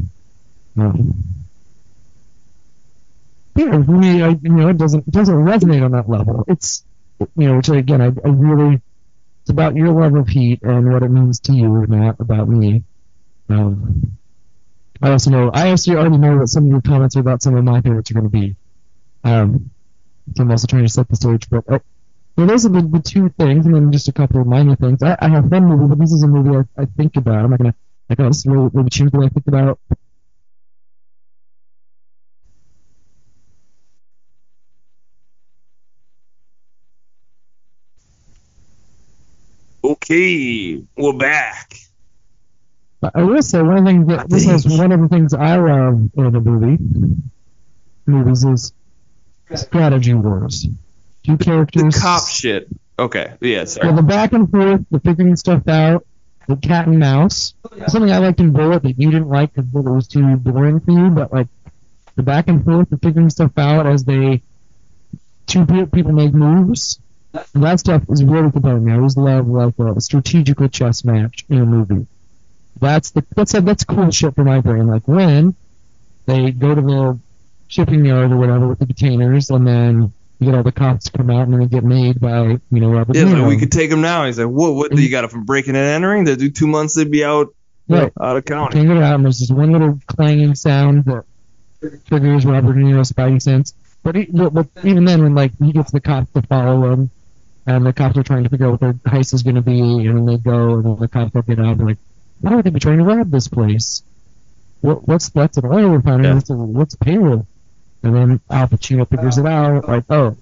Yeah, for me, it doesn't resonate on that level. It's, which again, I really, it's about your love of Heat and what it means to you, not about me. I also already know what some of your comments are about some of my favorites are going to be. So I'm also trying to set the stage, but those are the two things, and then just a couple of minor things. I have one movie, but this is a movie I think about. I'm not going to, this is really change what I think about. Okay, we're back. I will say one of the things that this is one of the things I love in the movies is strategy wars. Two characters. The cop shit. Okay, yeah, sorry. Well, the back and forth, the figuring stuff out, the cat and mouse. Something I liked in Bullet that you didn't like because it was too boring for you, but the back and forth, the figuring stuff out as two people make moves. And that stuff is really compelling. I always love a strategical chess match in a movie. That's cool shit for my brain. Like when they go to the shipping yard or whatever with the containers, and then you get all the cops to come out, and then they get made by Robert De Niro. We could take them now. He's like, what? You got it from breaking and entering? They do 2 months. They'd be out Right. Out of county. Can't go to Adam. There's just one little clanging sound that triggers Robert De Niro's spidey sense. But even then, when like he gets the cops to follow him, and the cops are trying to figure out what their heist is going to be, and then they go, and then the cops will get out. They're like, "Why would they be trying to rob this place? What's an oil refinery? What's payroll?" And then Al Pacino figures it out. Like, oh,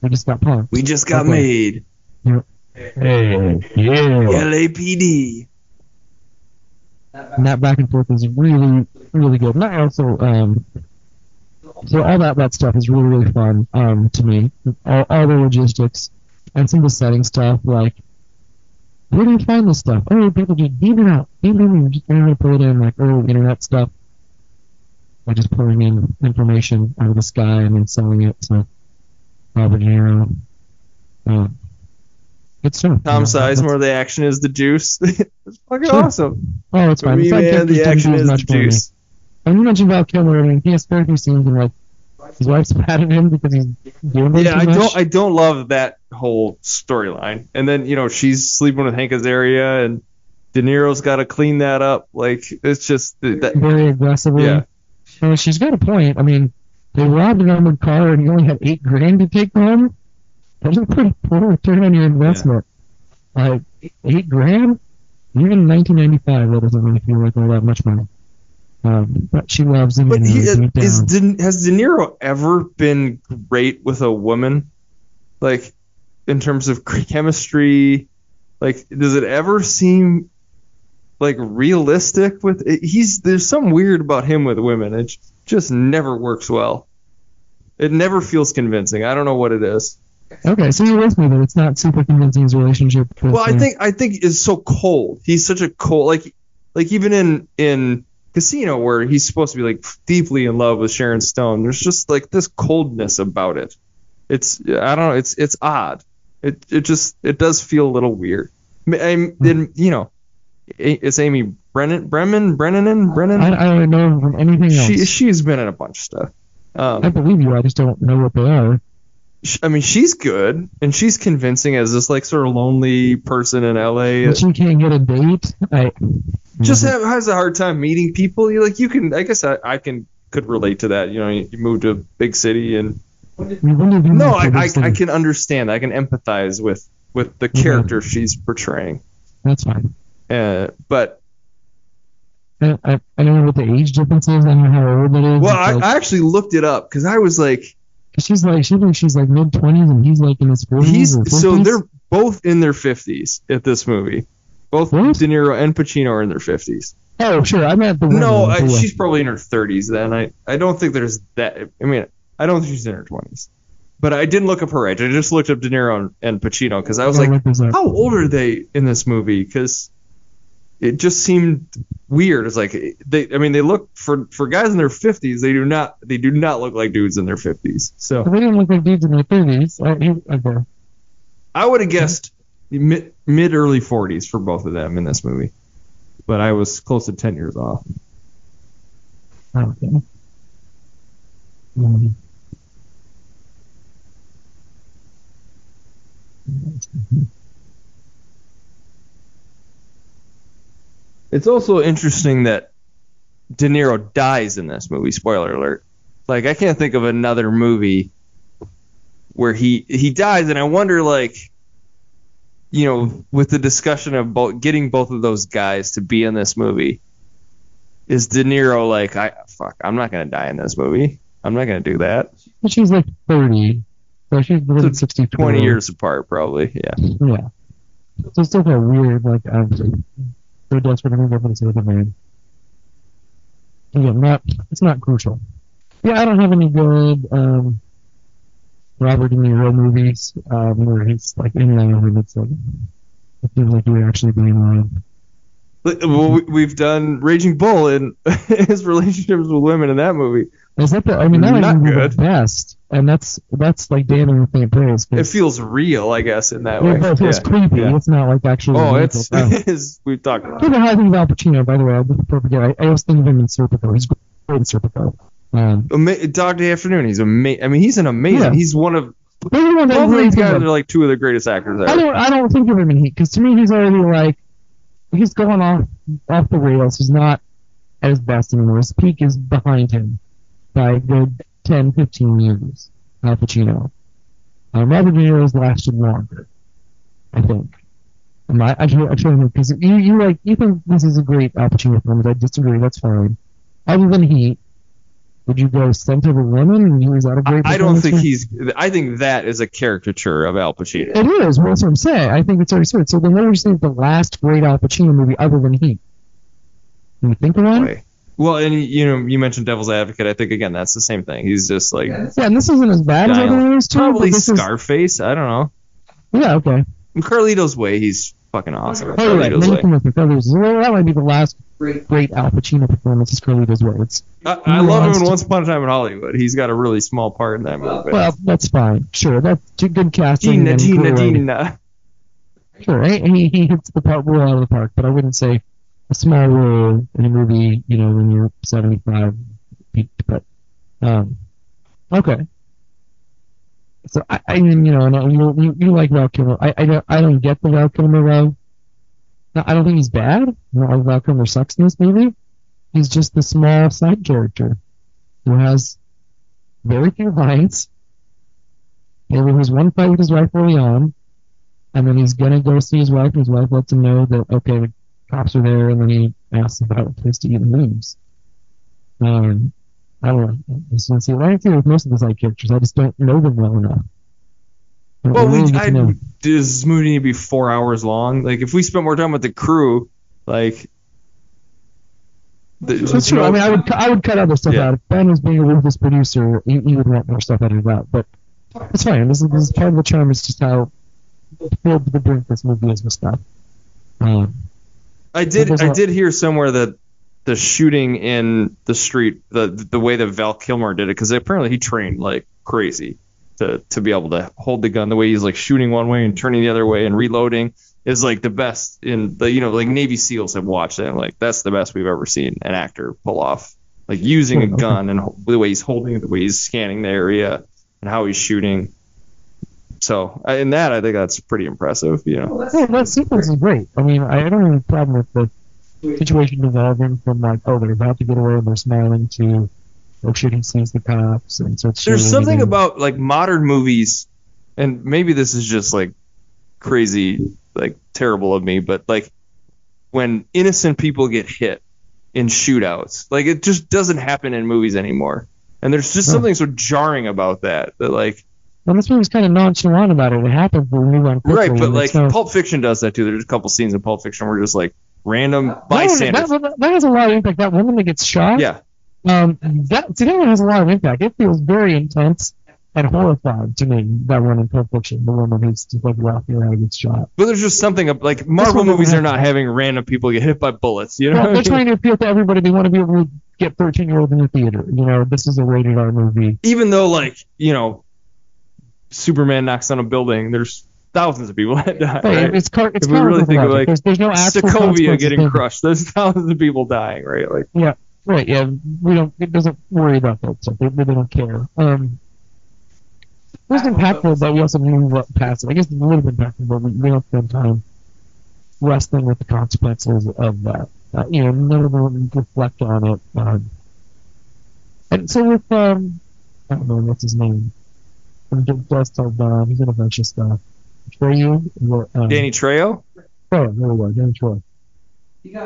we just got punked. We just got made. Yeah. Hey, yeah. LAPD. And that back and forth is really, really good. And I also, so all that stuff is really, really fun to me. All the logistics and some of the setting stuff, like, where do you find this stuff? Oh, people just beam it out. Just going to pull it in, like early internet stuff. By just pulling in information out of the sky and then selling it to Robert De Niro. Good stuff. Tom Sizemore, the action is the juice. It's fucking awesome. Oh, it's fine. For me, man, the action is the juice. And you mentioned Val Kilmer. I mean, he has 30 scenes and like his wife's mad at him because he's doing too much. I don't love that whole storyline. And then she's sleeping with Hank Azaria, and De Niro's got to clean that up. Like it's just that very aggressively. Yeah. She's got a point. I mean, they robbed an armored car and you only had $8,000 to take home. That's a pretty poor return on your investment. Yeah. Like $8,000, even in 1995, that doesn't really feel like all that much money. But she loves him. But has De Niro ever been great with a woman? Like in terms of chemistry, like does it ever seem like realistic with there's something weird about him with women. It just never works well. It never feels convincing. I don't know what it is. Okay, so you're with me that it's not super convincing his relationship with, well, I think it's so cold. He's such a cold like even in Casino, where he's supposed to be like deeply in love with Sharon Stone, there's just like this coldness about it. It's I don't know, it's odd. It does feel a little weird. It's Amy Brennan. I don't know from anything else. She's been in a bunch of stuff. I believe you. I just don't know what they are. I mean, she's good and she's convincing as this like sort of lonely person in LA. But she can't get a date. Has a hard time meeting people. You can. I guess I could relate to that. You move to a big city and. No, I can understand. I can empathize with the character she's portraying. That's fine. But I don't know what the age difference is. I don't know how old it is. Well, I actually looked it up because I was like, she's like mid 20s and he's like in his 40s or 50s. So they're both in their 50s at this movie. Both De Niro and Pacino are in their 50s. Oh, sure. I meant the woman. No, she's probably in her 30s then. I don't think there's that. I mean, I don't think she's in her 20s. But I didn't look up her age. I just looked up De Niro and Pacino because I was like, how old are they in this movie? Because it just seemed weird. It's like they look for guys in their 50s. They do not look like dudes in their 50s. So they didn't look like dudes in their 30s. Okay. I would have guessed mid early 40s for both of them in this movie, but I was close to 10 years off. Okay. It's also interesting that De Niro dies in this movie. Spoiler alert. Like, I can't think of another movie where he dies, and I wonder, like, with the discussion of getting both of those guys to be in this movie, is De Niro like, I'm not going to die in this movie. I'm not going to do that. Well, she's like 30. So she's 64. 20 years apart, probably. Yeah. Yeah. So it's still kind of weird, like, so desperate to go for this other man. Again, it's not crucial. Yeah, I don't have any good Robert De Niro movies where he's like in love and it's like it feels like you're actually being in love. Well, we've done Raging Bull and his relationships with women in that movie. Is that that not good. The best, and that's like damning with St. Praise. It feels real, I guess, in that way. It feels creepy. Yeah. It's not like actually. Oh, it's we've talked about. People high thing about Al Pacino, by the way. Before I forget, I always think of him in Serpico. He's great in Serpico. Dog Day Afternoon. He's amazing. I mean, he's an amazing. Yeah. He's one of. Both of these guys are like two of the greatest actors ever. I don't think of him in Heat because to me he's already like he's going off the rails. He's not at his best anymore. His peak is behind him by a good 10, 15 years. Al Pacino. Robert De Niro's lasted longer, I think. I shouldn't because you think this is a great Al Pacino performance. I disagree. That's fine. Other than Heat, would you go Scent of a Woman? Is that a great? I don't think I think that is a caricature of Al Pacino. It is. Well, that's what I'm saying. I think it's already said. So then, what would you say is the last great Al Pacino movie other than Heat? Can you think of one? Well, and you mentioned Devil's Advocate. I think again that's the same thing. He's just like and this isn't as bad as other ones too. Probably Scarface. I don't know. Yeah. Okay. In Carlito's Way, he's fucking awesome. Oh, right. That might be the last great Al Pacino performance. Is Carlito's Way. I love him in Once Upon a Time in Hollywood. He's got a really small part in that movie. Well, that's fine. Sure, that's good casting. Dina. Sure, and he hits the part well out of the park. But I wouldn't say a small role in a movie, when you're 75. But okay. So you like Val Kilmer. I don't get the Val Kilmer love. I don't think he's bad. Val Kilmer sucks in this movie. He's just the small side character who has very few lines. There was one fight with his wife early on, and then he's gonna go see his wife, and his wife lets him know that the cops are there, and then he asks about a place to eat and leaves. I don't know. I agree with most of the side characters. I just don't know them well enough. Well, does this movie need to be 4 hours long? Like, if we spent more time with the crew, like... That's true. I mean, I would cut other stuff out. If Ben was being a ruthless producer, he would want more stuff edited out. But it's fine. This is part of the charm. Is just how filled to the brink this movie is with stuff. I did hear somewhere that the shooting in the street, the way that Val Kilmer did it, because apparently he trained like crazy to be able to hold the gun. The way he's like shooting one way and turning the other way and reloading is like the best in the like Navy SEALs have watched it. Like that's the best we've ever seen an actor pull off, like using a gun and the way he's holding it, the way he's scanning the area and how he's shooting. So in that, I think that's pretty impressive. That sequence is great. I mean, I don't have a problem with the situation evolving from like, they're about to get away and they're smiling to, shit, he sees the cops, and so it's there's something about like modern movies, and maybe this is just like crazy, like terrible of me, but like when innocent people get hit in shootouts, like it just doesn't happen in movies anymore, and there's just something so jarring about that like. Well, this movie's kind of nonchalant about it. It happened when we went quickly. Right, but like Pulp Fiction does that too. There's a couple scenes in Pulp Fiction where just like random bystanders. That has a lot of impact. That woman that gets shot. Yeah. That one has a lot of impact. It feels very intense and horrifying to me. That one in Pulp Fiction, the woman who's just like walking around and gets shot. But there's just something like Marvel movies are not having random people get hit by bullets. They're trying to appeal to everybody. They want to be able to get 13-year-olds in the theater. This is a rated R movie. Even though Superman knocks on a building, there's thousands of people that die. Right? Right? It's if we really think of like there's no actual Sokovia getting crushed, there's thousands of people dying, right? Like right, yeah. It doesn't worry about that stuff. They don't care. It was impactful, but we also move past it. I guess it's a little bit impactful, but we don't spend time wrestling with the consequences of that. None of them reflect on it. And so with I don't know what's his name. Dust till dawn. He's in a bunch of stuff. Danny Trejo? Oh, there we go. Danny Trejo.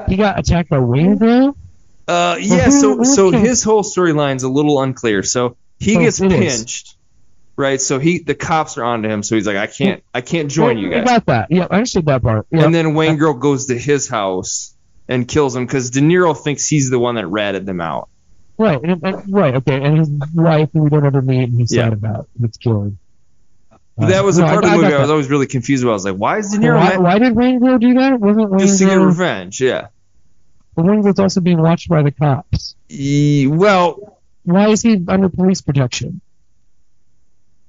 He got attacked by Wayne Girl? So his whole storyline's a little unclear. So he gets pinched, right? So the cops are onto him. So he's like, I can't join you guys. I got that. Yeah, I understood that part. Yeah. And then Wayne Girl goes to his house and kills him because De Niro thinks he's the one that ratted them out. Right, right, okay, and his wife, who we don't ever meet, and he's sad about, gets killed. That was a part of the movie I was always really confused about. I was like, why is De Niro... Why did Wayne Girl do that? Just to get revenge, yeah. But Wayne Girl's also being watched by the cops. Well... Why is he under police protection?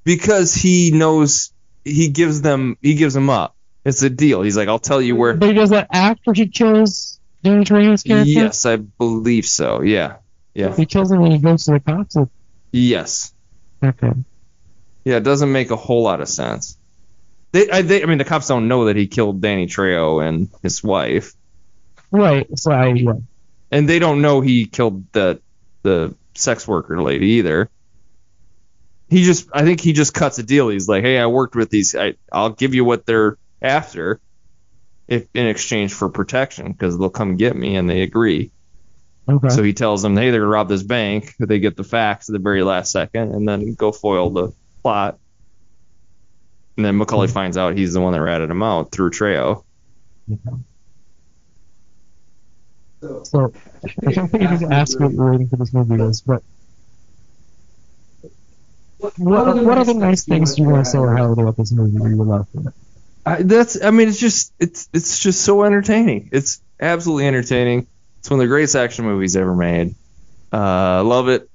Because he knows he gives them up. It's a deal. He's like, I'll tell you where... But he does that after he kills Danny Trejo's character? Yes, I believe so, yeah. Yeah. He kills him when he goes to the cops? Yes. Okay. Yeah, it doesn't make a whole lot of sense. I mean, the cops don't know that he killed Danny Trejo and his wife. Right. So yeah. And they don't know he killed the sex worker lady either. I think he just cuts a deal. He's like, hey, I worked with these. I'll give you what they're after in exchange for protection because they'll come get me, and they agree. Okay. So he tells them, hey, they're going to rob this bank. They get the facts at the very last second and then go foil the plot. And then Macaulay finds out he's the one that ratted him out through Trejo. So I don't think you need to ask what your rating for this movie is, but what other nice things do you want to say or highlight about this movie that you would love for it? It's just so entertaining. It's absolutely entertaining. It's one of the greatest action movies ever made. Love it.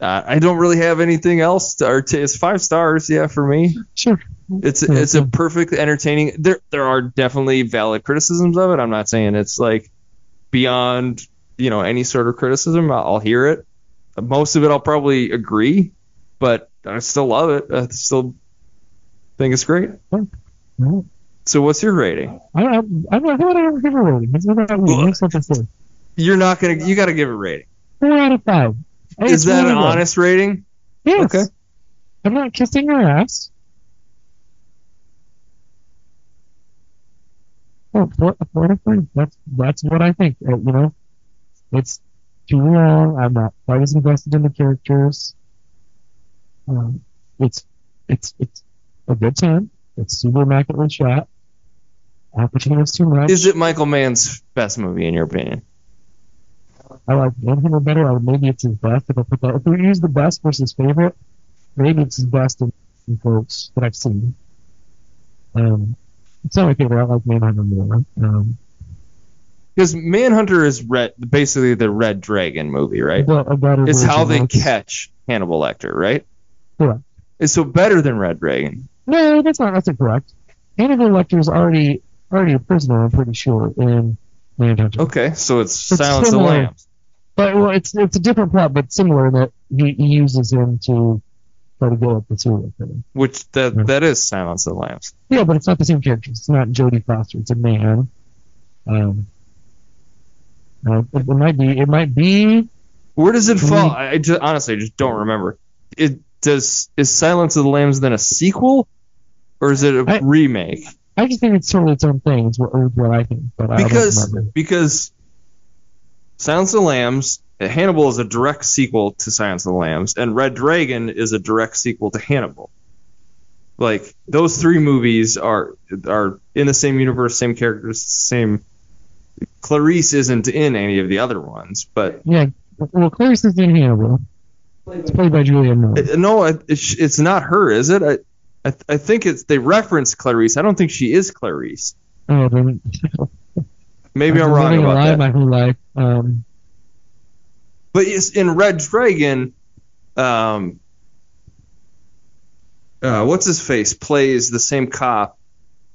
I don't really have anything else it's 5 stars, yeah, for me. Sure. It's a perfect entertaining. There are definitely valid criticisms of it. I'm not saying it's like beyond, any sort of criticism. I'll hear it. Most of it I'll probably agree, but I still love it. I still think it's great. So what's your rating? I don't give a rating. It's not that weird. It's something silly. You got to give it a rating. 4 out of 5. Hey, is that an honest rating? Yes. Okay. I'm not kissing your ass. Oh, 4 out of 5. That's what I think. It's too long. I'm not quite as invested in the characters. It's a good time. It's super immaculately shot. Al Pacino's too much. Is it Michael Mann's best movie in your opinion? I like Manhunter better. Maybe it's his best. If we use the best versus favorite, maybe it's his best in folks that I've seen. It's not my favorite. I like Manhunter more. Because Manhunter is basically the Red Dragon movie, right? It's how they catch Hannibal Lecter, right? Correct. It's so better than Red Dragon. No, that's incorrect. Hannibal Lecter is already a prisoner, I'm pretty sure, in Manhunter. Okay, so it's Silence of the Lambs. But it's a different plot, but similar in that he uses him to try to go up the serial killer. Which that is Silence of the Lambs. Yeah, but it's not the same character. It's not Jodie Foster. It's a man. It might be. Where does it fall? I just don't remember. Is Silence of the Lambs then a sequel, or is it a remake? I just think it's totally its own thing. Is what I think, but I don't remember. Because Silence of the Lambs, Hannibal is a direct sequel to Silence of the Lambs, and Red Dragon is a direct sequel to Hannibal. Like those 3 movies are in the same universe, same characters, same. Clarice isn't in any of the other ones, but yeah. Well, Clarice is in Hannibal. It's played by Julianne Moore. No, it's not her, is it? I think they reference Clarice. I don't think she is Clarice. Oh, then maybe I'm wrong about that. My whole life. But in Red Dragon, what's his face plays the same cop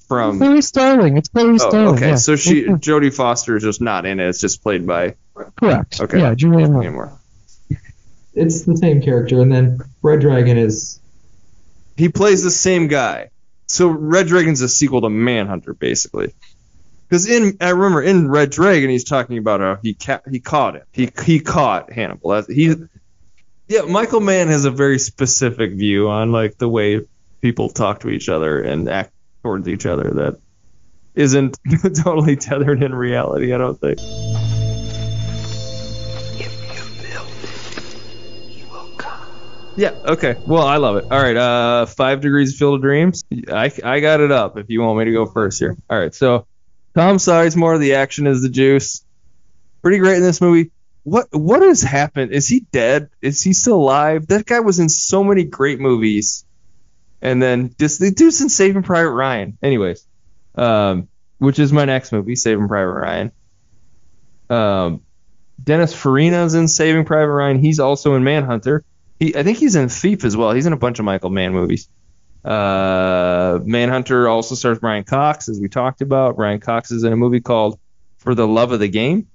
from Clarice Starling. It's Clarice Starling. Okay, yeah. so Jodie Foster is just not in it. It's just played by. Correct. Okay. Yeah, Julianne Moore. It's the same character, and then Red Dragon is. He plays the same guy. So Red Dragon's a sequel to Manhunter, basically. Because I remember in Red Dragon, he's talking about how he caught it. He caught Hannibal. Michael Mann has a very specific view on like the way people talk to each other and act towards each other that isn't totally tethered in reality, I don't think. Yeah, okay. Well, I love it. All right, 5 Degrees of Field of Dreams. I got it up if you want me to go first here. All right, so Tom Sizemore, the action is the juice. Pretty great in this movie. What has happened? Is he dead? Is he still alive? That guy was in so many great movies. And then the dude's in Saving Private Ryan. Anyways, which is my next movie, Saving Private Ryan. Dennis Farina's in Saving Private Ryan. He's also in Manhunter. I think he's in Thief as well. He's in a bunch of Michael Mann movies. Manhunter also stars Brian Cox, as we talked about. Brian Cox is in a movie called For the Love of the Game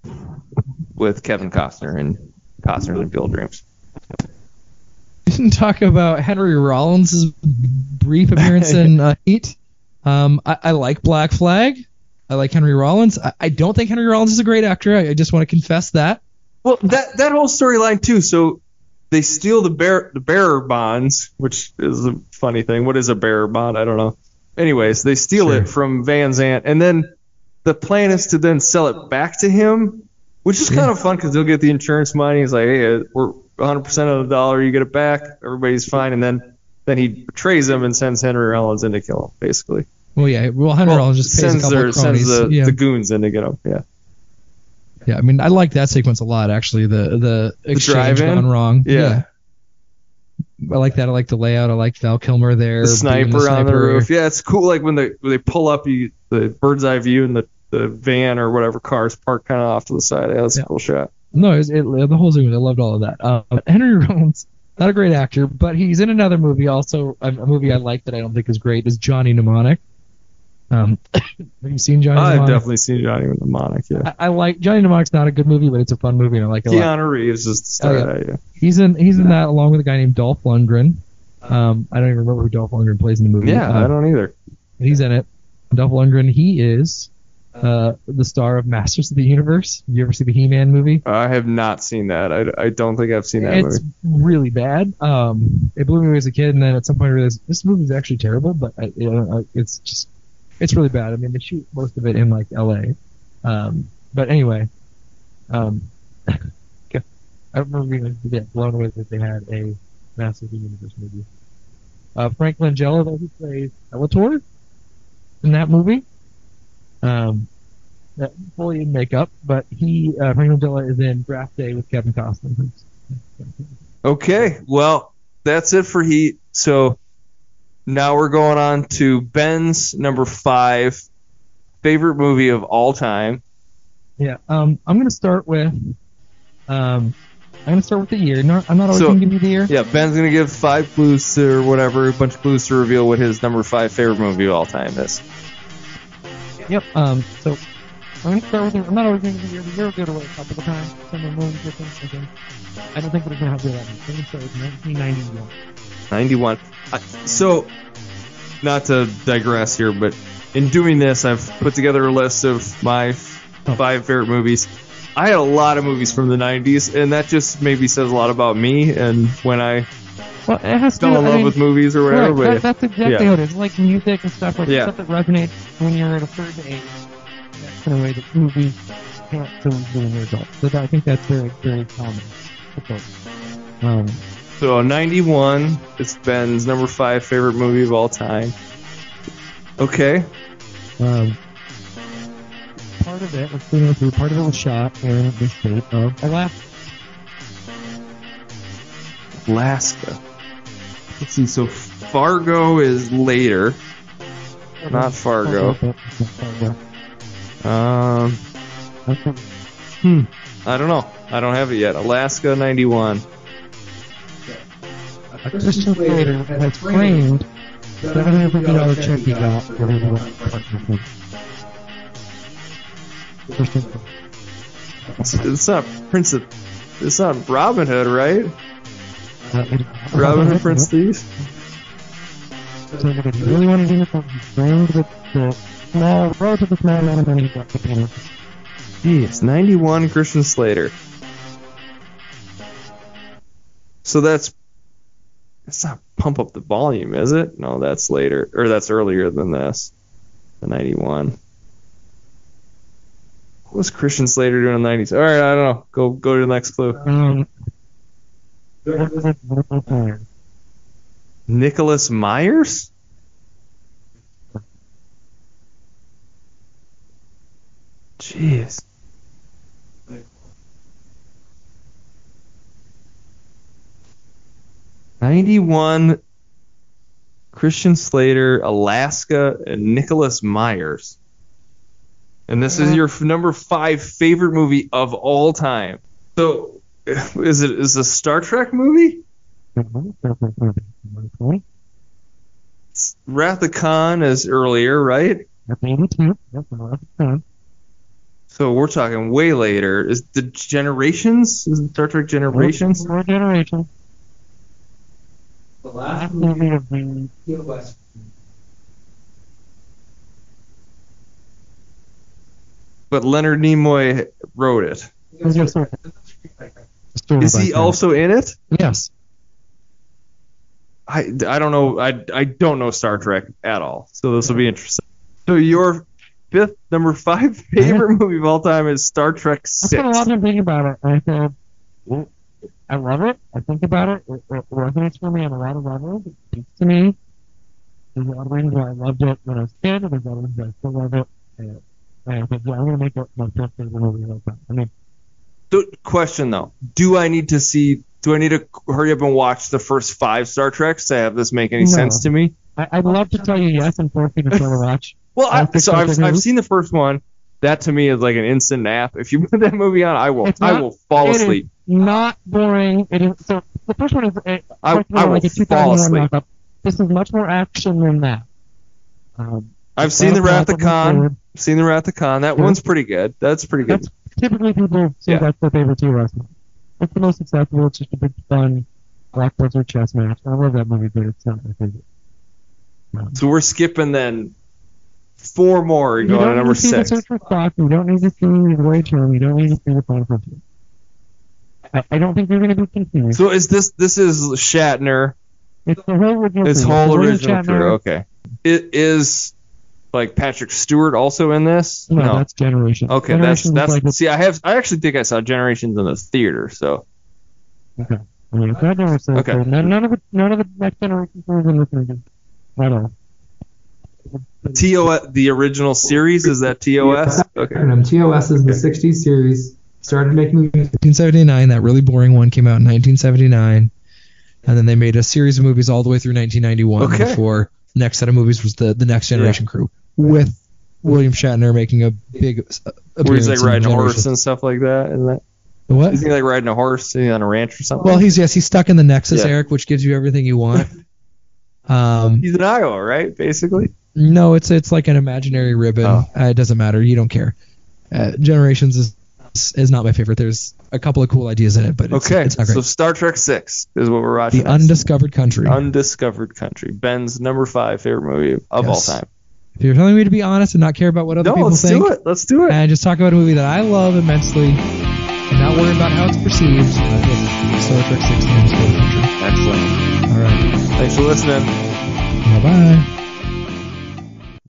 with Kevin Costner, and Costner's in Field of Dreams. Didn't talk about Henry Rollins' brief appearance in Heat. I like Black Flag. I like Henry Rollins. I don't think Henry Rollins is a great actor. I just want to confess that. Well, that whole storyline too. So they steal the bearer bonds, which is a funny thing. What is a bearer bond? I don't know. Anyways, they steal it from Van Zant, and then the plan is to then sell it back to him, which is kind of fun because they'll get the insurance money. He's like, hey, we're 100% of the dollar. You get it back. Everybody's fine. And then he betrays him and sends Henry Rollins in to kill him, basically. Well, yeah. Well, Henry Rollins just pays a couple of cronies. Sends the goons in to get him. Yeah. Yeah, I mean, I like that sequence a lot, actually. The exchange gone wrong. Yeah. I like that. I like the layout. I like Val Kilmer there. The sniper on the roof. Yeah, it's cool. Like when they pull up, the bird's eye view and the van or whatever car is parked kind of off to the side. Yeah, that's a cool shot. No, the whole sequence. I loved all of that. Henry Rollins, not a great actor, but he's in another movie also. A movie I like that I don't think is great is Johnny Mnemonic. Have you seen Johnny Mnemonic? I've definitely seen Johnny Mnemonic, yeah. I like Johnny Mnemonic's not a good movie, but it's a fun movie and I like it a lot. Keanu Reeves is the star of that, yeah. He's in that along with a guy named Dolph Lundgren. I don't even remember who Dolph Lundgren plays in the movie. Yeah, I don't either. He's in it. Dolph Lundgren, he is the star of Masters of the Universe. You ever see the He-Man movie? I have not seen that. I don't think I've seen that movie. It's really bad. It blew me away as a kid, and then at some point I realized this movie is actually terrible, but it's really bad. I mean, they shoot most of it in like L.A. But anyway, I remember being blown away that they had a Masters of the Universe movie. Frank Langella, though, he plays Skeletor in that movie. Fully in makeup, but Frank Langella is in Draft Day with Kevin Costner. Okay, well, that's it for Heat. So now we're going on to Ben's number 5 favorite movie of all time. Yeah, I'm gonna start with the year. No, I'm not always gonna give you the year. Yeah, Ben's gonna give 5 clues or whatever, a bunch of clues to reveal what his number 5 favorite movie of all time is. Yep. So I'm gonna start with it. I'm not always gonna give you the year. We'll go away a couple of times. Some of the movies different. I don't think we're gonna have to do that. I'm gonna start with 1991. 91. So, not to digress here, but in doing this, I've put together a list of my 5 favorite movies. I had a lot of movies from the 90s, and that just maybe says a lot about me and when I fell in love with movies or whatever. Right, but that's exactly what it is. Like music and stuff, like stuff that resonates when you're at a certain age. That's the way that movies can't so when you're adult. So I think that's very, very common. So 91 is Ben's number 5 favorite movie of all time. Okay. Part of it, let's go through. Part of it was shot in the state of Alaska. Let's see. So Fargo is later, not Fargo. I don't know. I don't have it yet. Alaska 91. A Christian Slater has framed $750 check he got for his partnership. It's not it's not Robin Hood, right? Robin Hood, Prince Thieves? So if you really want to do this, he framed with the relatively small amount of money he got for payment. Jeez, 91 Christian Slater. So that's not Pump Up the Volume, is it? No, that's later, or that's earlier than this. The 91. What was Christian Slater doing in the 90s? All right, I don't know. Go to the next clue. Nicholas Myers? Jeez. '91 Christian Slater, Alaska, and Nicholas Myers. And this is your number 5 favorite movie of all time. So, is it a Star Trek movie? Wrath of Khan is earlier, right? So we're talking way later. Is the Generations? Is it Star Trek Generations? Generations. The last movie of the... 91. but Leonard Nimoy wrote it. Is he also in it? Yes. I don't know. I don't know Star Trek at all, so this will be interesting. So your number 5 favorite movie of all time is Star Trek 6. I spent a lot of time thinking about it. I said, well, I love it. I think about it. It resonates for me on a lot of levels. It speaks to me. There's a lot of reasons why I loved it when I was a kid, and there's a lot of reasons why I still love it. And I think, I'm going to make it my fifth favorite movie of all time. I mean, question though, do I need to hurry up and watch the first 5 Star Treks to have this make any sense to me? I'd love to tell you yes and force you to try to watch. Well, I've seen the first one. That to me is like an instant nap. If you put that movie on, I will fall asleep. Not boring. It is, so the first one is I will like a fall asleep. Knockup. This is much more action than that. I've seen the Wrath of Khan. That one's pretty good. That's pretty good. That's typically people say that's their favorite TOS movie. It's the most acceptable. It's just a big fun blockbuster chess match. I love that movie, but it's not my favorite. So we're skipping then 4 more. You go to number 6. You don't need to see the Search for Spock. You don't need to see the Voyage Home. You don't need to see the Final Frontier. I don't think you're going to be confused. So is this is Shatner? It's the whole original. It's whole original crew. Okay. It is like Patrick Stewart also in this? No, that's Generations. Okay, Generations that's like see, I actually think I saw Generations in the theater. So. Okay. I mean, okay. None of the Next Generation films in this movie. Not all. TOS, the original series, is that TOS? Okay. TOS is the 60s series. Started making movies in 1979. That really boring one came out in 1979. And then they made a series of movies all the way through 1991 before the next set of movies was the Next Generation crew, with William Shatner making a big appearance. Where he's like riding a horse and stuff like that, isn't that? What? Is he like riding a horse on a ranch or something? Well, he's stuck in the Nexus, Eric, which gives you everything you want. He's in Iowa, right? Basically. No, it's like an imaginary ribbon. Oh. It doesn't matter. You don't care. Generations is not my favorite. There's a couple of cool ideas in it, but it's not great. So Star Trek 6 is what we're watching. The Undiscovered Country. Undiscovered Country. Ben's number 5 favorite movie of all time. If you're telling me to be honest and not care about what other people think, let's do it. And just talk about a movie that I love immensely and not worry about how it's perceived, Star Trek 6 and Undiscovered Country. Excellent. All right. Thanks for listening. Bye-bye.